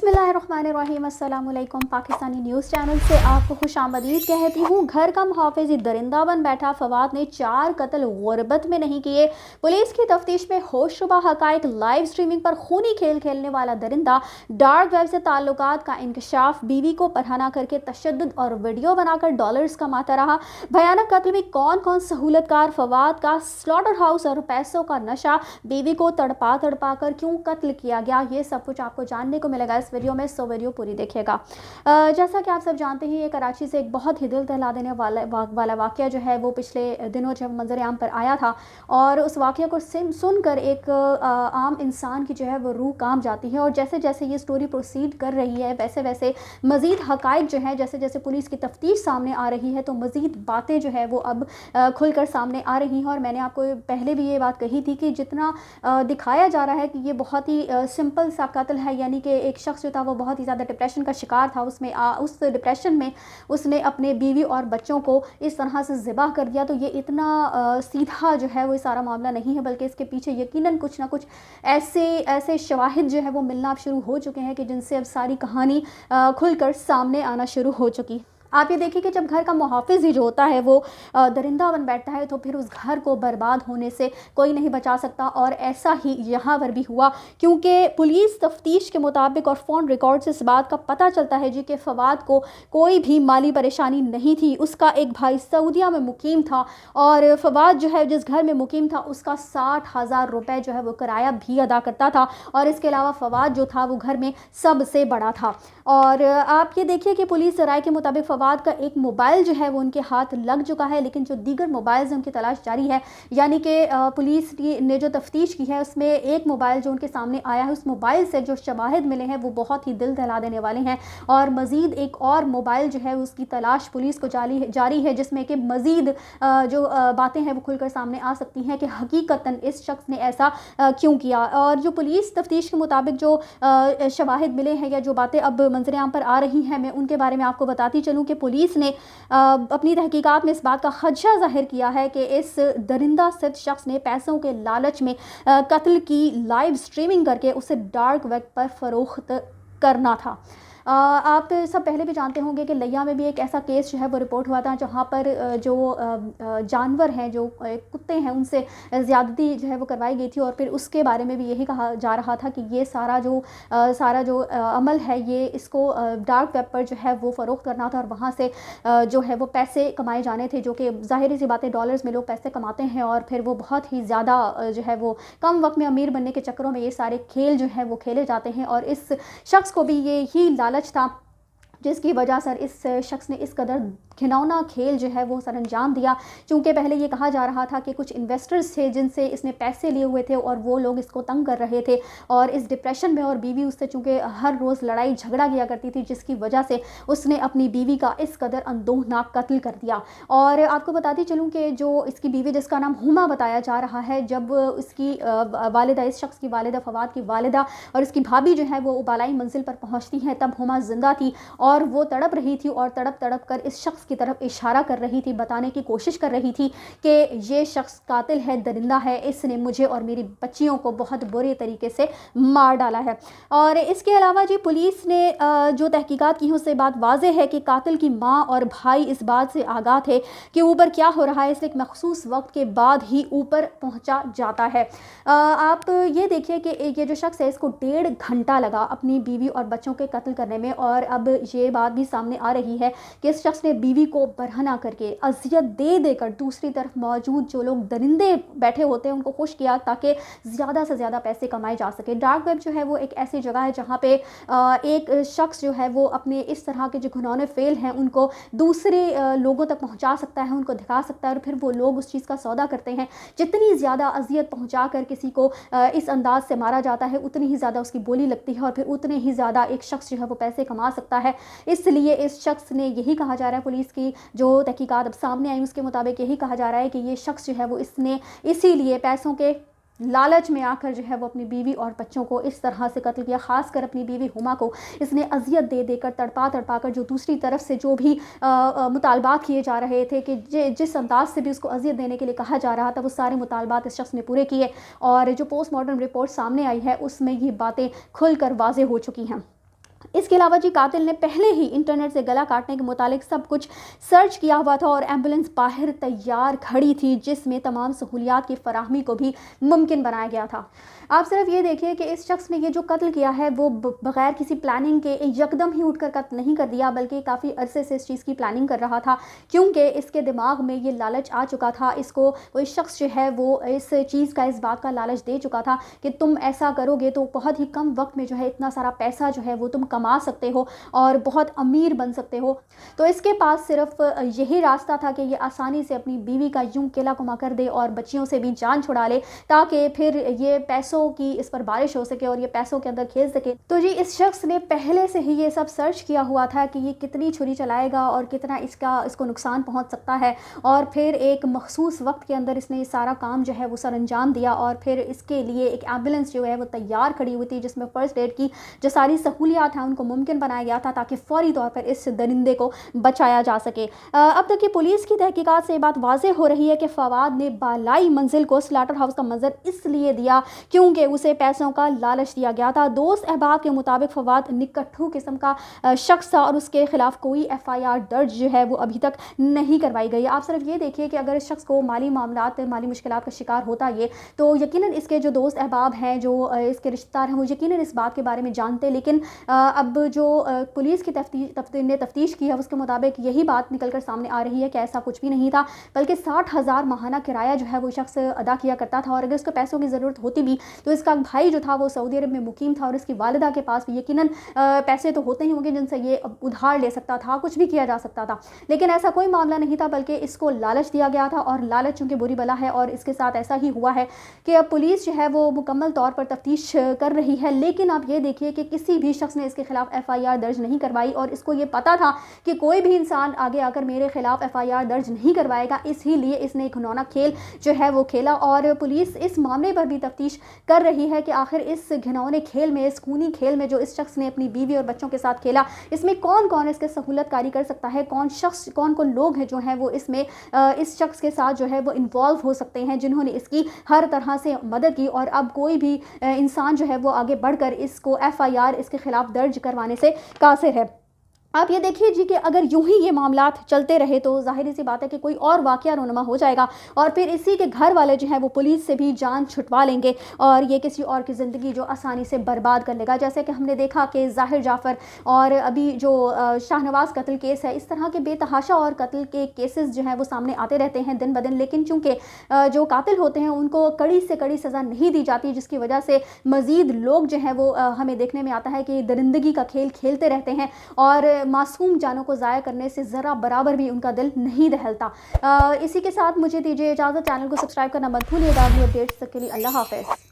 बिस्मिल्लाहिर्रहमानिर्रहीम। अस्सलाम वालेकुम। पाकिस्तानी न्यूज़ चैनल से आपको खुशामदीद कहती हूँ। घर का मुहाफ़िज़ दरिंदा बन बैठा फवाद ने 4 कत्ल गुरबत में नहीं किए। पुलिस की तफ्तीश में होशरुबा हक़ाइक़। लाइव स्ट्रीमिंग पर खूनी खेल खेलने वाला दरिंदा डार्क वेब से ताल्लुकात का इंकशाफ। बीवी को पढ़ाना करके तशद्दुद और वीडियो बनाकर डॉलर्स कमाता रहा। भयानक कत्ल में कौन कौन सहूलतकार। फवाद का स्लॉटर हाउस और पैसों का नशा। बीवी को तड़पा तड़पा कर क्यों कत्ल किया गया, ये सब कुछ आपको जानने को मिलेगा इस वीडियो में। सो वीडियो पूरी देखिएगा। जैसा कि आप सब जानते हैं, ये कराची से एक बहुत ही दिल दहला देने वाला वाक़या जो है वो पिछले दिनों जब मंजर आम पर आया था, और उस वाक़या को सुनकर एक आम इंसान की जो है वो रूह कांप जाती है। और जैसे जैसे ये स्टोरी प्रोसीड कर रही है, वैसे वैसे मज़ीद हक़ाइक़ जो है, जैसे जैसे पुलिस की तफ्तीश सामने आ रही है, तो मज़ीद बातें जो है वो अब खुलकर सामने आ रही हैं। और मैंने आपको पहले भी ये बात कही थी कि जितना दिखाया जा रहा है कि ये बहुत ही सिंपल सा कत्ल है, यानी कि एक शख्स जो था वो बहुत ही ज़्यादा डिप्रेशन का शिकार था, उसमें उस डिप्रेशन में उसने अपने बीवी और बच्चों को इस तरह से ज़िबा कर दिया। तो ये इतना सीधा जो है वो सारा मामला नहीं है, बल्कि इसके पीछे यकीनन कुछ ना कुछ ऐसे शवाहिद जो है वो मिलना अब शुरू हो चुके हैं कि जिनसे अब सारी कहानी खुलकर सामने आना शुरू हो चुकी। आप ये देखिए कि जब घर का मुहाफ़िज़ ही जो होता है वो दरिंदा बन बैठता है, तो फिर उस घर को बर्बाद होने से कोई नहीं बचा सकता। और ऐसा ही यहाँ पर भी हुआ, क्योंकि पुलिस तफ्तीश के मुताबिक और फ़ोन रिकॉर्ड से इस बात का पता चलता है जी कि फवाद को कोई भी माली परेशानी नहीं थी। उसका एक भाई सऊदीया में मुकीम था, और फवाद जो है जिस घर में मुकीम था उसका 60,000 रुपये जो है वो किराया भी अदा करता था। और इसके अलावा फवाद जो था वो घर में सबसे बड़ा था। और आप ये देखिए कि पुलिस राय के मुताबिक फवाद का एक मोबाइल जो है वो उनके हाथ लग चुका है, लेकिन जो दीगर मोबाइल हैं उनकी तलाश जारी है। यानी कि पुलिस ने जो तफ्तीश की है उसमें एक मोबाइल जो उनके सामने आया है, उस मोबाइल से जो शवाहिद मिले हैं वो बहुत ही दिल दहला देने वाले हैं। और मज़ीद एक और मोबाइल जो है उसकी तलाश पुलिस को जारी है, जिसमें कि मज़ीद जो बातें हैं वो खुलकर सामने आ सकती हैं कि हकीकतन इस शख्स ने ऐसा क्यों किया। और जो पुलिस तफ्तीश के मुताबिक जो शवाहिद मिले हैं या जो बातें अब मंजर आम पर आ रही हैं, मैं उनके बारे में आपको बताती चलूँ कि पुलिस ने अपनी तहकीकात में इस बात का खदशा ज़ाहिर किया है कि इस दरिंदा सिद्ध शख्स ने पैसों के लालच में कत्ल की लाइव स्ट्रीमिंग करके उसे डार्क वेब पर फ़रोख्त करना था। आप सब पहले भी जानते होंगे कि लिया में भी एक ऐसा केस जो है वो रिपोर्ट हुआ था, जहाँ पर जो जानवर हैं, जो कुत्ते हैं, उनसे ज़्यादती जो है वो करवाई गई थी। और फिर उसके बारे में भी यही कहा जा रहा था कि ये सारा जो अमल है, ये इसको डार्क वेब पर जो है वो फ़रोख्त करना था, और वहाँ से जो है वो पैसे कमाए जाने थे, जो कि ज़ाहिर सी बातें डॉलर्स में लोग पैसे कमाते हैं, और फिर वो बहुत ही ज़्यादा जो है वो कम वक्त में अमीर बनने के चक्करों में ये सारे खेल जो है वो खेले जाते हैं। और इस शख्स को भी ये ही लालच था, जिसकी वजह से इस शख्स ने इस कदर घिनौना खेल जो है वो सर अंजाम दिया। चूँकि पहले ये कहा जा रहा था कि कुछ इन्वेस्टर्स थे जिनसे इसने पैसे लिए हुए थे, और वो लोग इसको तंग कर रहे थे, और इस डिप्रेशन में, और बीवी उससे चूँकि हर रोज़ लड़ाई झगड़ा किया करती थी, जिसकी वजह से उसने अपनी बीवी का इस कदर अंदोहनाक कत्ल कर दिया। और आपको बताती चलूँ कि जो इसकी बीवी, जिसका नाम हुमा बताया जा रहा है, जब इसकी वालिदा, इस शख्स की वालिदा, फवाद की वालिदा और इसकी भाभी जो है वो बालाई मंजिल पर पहुँचती हैं, तब हुमा जिंदा थी, और वो तड़प रही थी, और तड़प तड़प कर इस शख्स की तरफ इशारा कर रही थी, बताने की कोशिश कर रही थी कि ये शख्स कातिल है, दरिंदा है, इसने मुझे और मेरी बच्चियों को बहुत बुरे तरीके से मार डाला है। और इसके अलावा जी पुलिस ने जो तहकीकात की उससे बात वाज़ेह है कि कातिल की माँ और भाई इस बात से आगाह थे कि ऊपर क्या हो रहा है, इसलिए एक मखसूस वक्त के बाद ही ऊपर पहुँचा जाता है। आप ये देखिए कि ये जो शख्स है, इसको 1.5 घंटा लगा अपनी बीवी और बच्चों के कत्ल करने में। और अब ये बात भी सामने आ रही है कि इस शख्स ने बीवी को बरहना करके अजियत दे देकर दूसरी तरफ मौजूद जो लोग दरिंदे बैठे होते हैं उनको खुश किया, ताकि ज़्यादा से ज़्यादा पैसे कमाए जा सके। डार्क वेब जो है वो एक ऐसी जगह है जहाँ पे एक शख्स जो है वो अपने इस तरह के जो घिनौने फेल हैं उनको दूसरे लोगों तक पहुँचा सकता है, उनको दिखा सकता है, और फिर वो लोग उस चीज़ का सौदा करते हैं। जितनी ज़्यादा अजियत पहुँचा कर किसी को इस अंदाज से मारा जाता है, उतनी ही ज़्यादा उसकी बोली लगती है, और फिर उतने ही ज़्यादा एक शख्स जो है वो पैसे कमा सकता है। इसलिए इस शख्स ने, यही कहा जा रहा है, पुलिस की जो तहकीकात अब सामने आई उसके मुताबिक यही कहा जा रहा है कि ये शख्स जो है वो इसने इसीलिए पैसों के लालच में आकर जो है वो अपनी बीवी और बच्चों को इस तरह से कत्ल किया। ख़ासकर अपनी बीवी हुमा को इसने अजियत दे देकर, तड़पा तड़पा कर, जो दूसरी तरफ से जो भी मुतालबात किए जा रहे थे कि जिस अंदाज से भी उसको अजियत देने के लिए कहा जा रहा था, वो सारे मुतालबात इस शख्स ने पूरे किए। और जो पोस्टमार्टम रिपोर्ट सामने आई है उसमें ये बातें खुल कर वाज़ेह हो चुकी हैं। اس کے علاوہ جی कातिल ने पहले ही इंटरनेट से गला काटने के मुतालिक सब कुछ सर्च किया हुआ था और एम्बुलेंस बाहर तैयार खड़ी थी जिसमें तमाम सहूलियात की फराहमी को भी मुमकिन बनाया गया था। आप सिर्फ ये देखिए कि इस शख्स ने ये जो कत्ल किया है वो बगैर किसी प्लानिंग के यकदम ही उठकर कत्ल नहीं कर दिया, बल्कि काफ़ी अरसे से इस चीज़ की प्लानिंग कर रहा था, क्योंकि इसके दिमाग में ये लालच आ चुका था। इसको कोई शख्स जो है वो इस चीज़ का, इस बात का लालच दे चुका था कि तुम ऐसा करोगे तो बहुत ही कम वक्त में जो है इतना सारा पैसा जो है वो तुम कमा सकते हो और बहुत अमीर बन सकते हो। तो इसके पास सिर्फ यही रास्ता था कि ये आसानी से अपनी बीवी का यूं केला कुमा कर दे और बच्चियों से भी जान छुड़ा ले, ताकि फिर ये पैसों की इस पर बारिश हो सके और ये पैसों के अंदर खेल सके। तो जी इस शख्स ने पहले से ही ये सब सर्च किया हुआ था कि ये कितनी छुरी चलाएगा और कितना इसको नुकसान पहुंच सकता है, और फिर एक मखसूस वक्त के अंदर इसने ये सारा काम जो है वो सर अंजाम दिया। और फिर इसके लिए एक एम्बुलेंस जो है वो तैयार खड़ी हुई थी जिसमें फ़र्स्ट एड की जो सारी सहूलियात हैं उनको मुमकिन बनाया गया था ताकि फ़ौरी तौर पर इस दरिंदे को बचाया जा सके। अब तक की पुलिस की तहकीकात से ये बात वाज़ेह हो रही है कि फवाद ने बालाई मंजिल को स्लॉटर हाउस का मंजर इसलिए दिया क्योंकि उसे पैसों का लालच दिया गया था। दोस्त अहबाब के मुताबिक फवाद निकट्ठू किस्म का शख्स था और उसके खिलाफ कोई FIR दर्ज जो है वो अभी तक नहीं करवाई गई। आप सिर्फ ये देखिए कि अगर इस शख्स को माली मामलात, माली मुश्किलात का शिकार होता ये, तो यकीनन इसके जो दोस्त अहबाब हैं, जो इसके रिश्तेदार हैं, वो यकीनन इस बात के बारे में जानते। लेकिन अब जो पुलिस की तफ्तीश की है उसके मुताबिक यही बात निकल कर सामने आ रही है कि ऐसा कुछ भी नहीं था, बल्कि 60,000 माहाना किराया जो है वो शख्स अदा किया करता था। और अगर इसको पैसों की ज़रूरत होती भी तो इसका भाई जो था वो सऊदी अरब में मुकीम था और इसकी वालिदा के पास भी यकीनन पैसे तो होते ही होंगे जिनसे ये उधार ले सकता था, कुछ भी किया जा सकता था। लेकिन ऐसा कोई मामला नहीं था, बल्कि इसको लालच दिया गया था और लालच चूँकि बुरी बला है और इसके साथ ऐसा ही हुआ है कि अब पुलिस जो है वो मुकम्मल तौर पर तफ्तीश कर रही है। लेकिन आप ये देखिए कि किसी भी शख्स ने इसके खिलाफ FIR दर्ज नहीं करवाई और इसको ये पता था कि कोई भी इंसान आगे आकर मेरे खिलाफ FIR दर्ज नहीं करवाएगा, इसीलिए इसने एक घिनौना खेल जो है वो खेला। और पुलिस इस मामले पर भी तफ्तीश कर रही है कि आखिर इस घिनौने खेल में, इस खूनी खेल में जो इस शख्स ने अपनी बीवी और बच्चों के साथ खेला, इसमें कौन कौन इसके सहूलतकारी कर सकता है, कौन कौन लोग हैं जो हैं वो इसमें इस शख्स के साथ जो है वो इन्वॉल्व हो सकते हैं, जिन्होंने इसकी हर तरह से मदद की। और अब कोई भी इंसान जो है वो आगे बढ़कर इसको FIR इसके खिलाफ दर्ज करवाने से कासिर है। आप ये देखिए जी कि अगर यूं ही ये मामलात चलते रहे तो ज़ाहिर सी बात है कि कोई और वाक़या रोनुमा हो जाएगा और फिर इसी के घर वाले जो हैं वो पुलिस से भी जान छुटवा लेंगे और ये किसी और की ज़िंदगी जो आसानी से बर्बाद कर लेगा। जैसे कि हमने देखा कि ज़ाहिर जाफ़र और अभी जो शाहनवाज़ कत्ल केस है, इस तरह के बेतहाशा और कत्ल के केसेस जो हैं वो सामने आते रहते हैं दिन ब दिन। लेकिन चूँकि जो कातिल होते हैं उनको कड़ी से कड़ी सज़ा नहीं दी जाती, जिसकी वजह से मज़ीद लोग जो हैं वो हमें देखने में आता है कि दरिंदगी का खेल खेलते रहते हैं और मासूम जानों को ज़ाया करने से ज़रा बराबर भी उनका दिल नहीं दहलता। इसी के साथ मुझे दीजिए इजाज़त। चैनल को सब्सक्राइब करना मत भूलिएगा। अपडेट्स तक के लिए अल्लाह हाफ़िज़।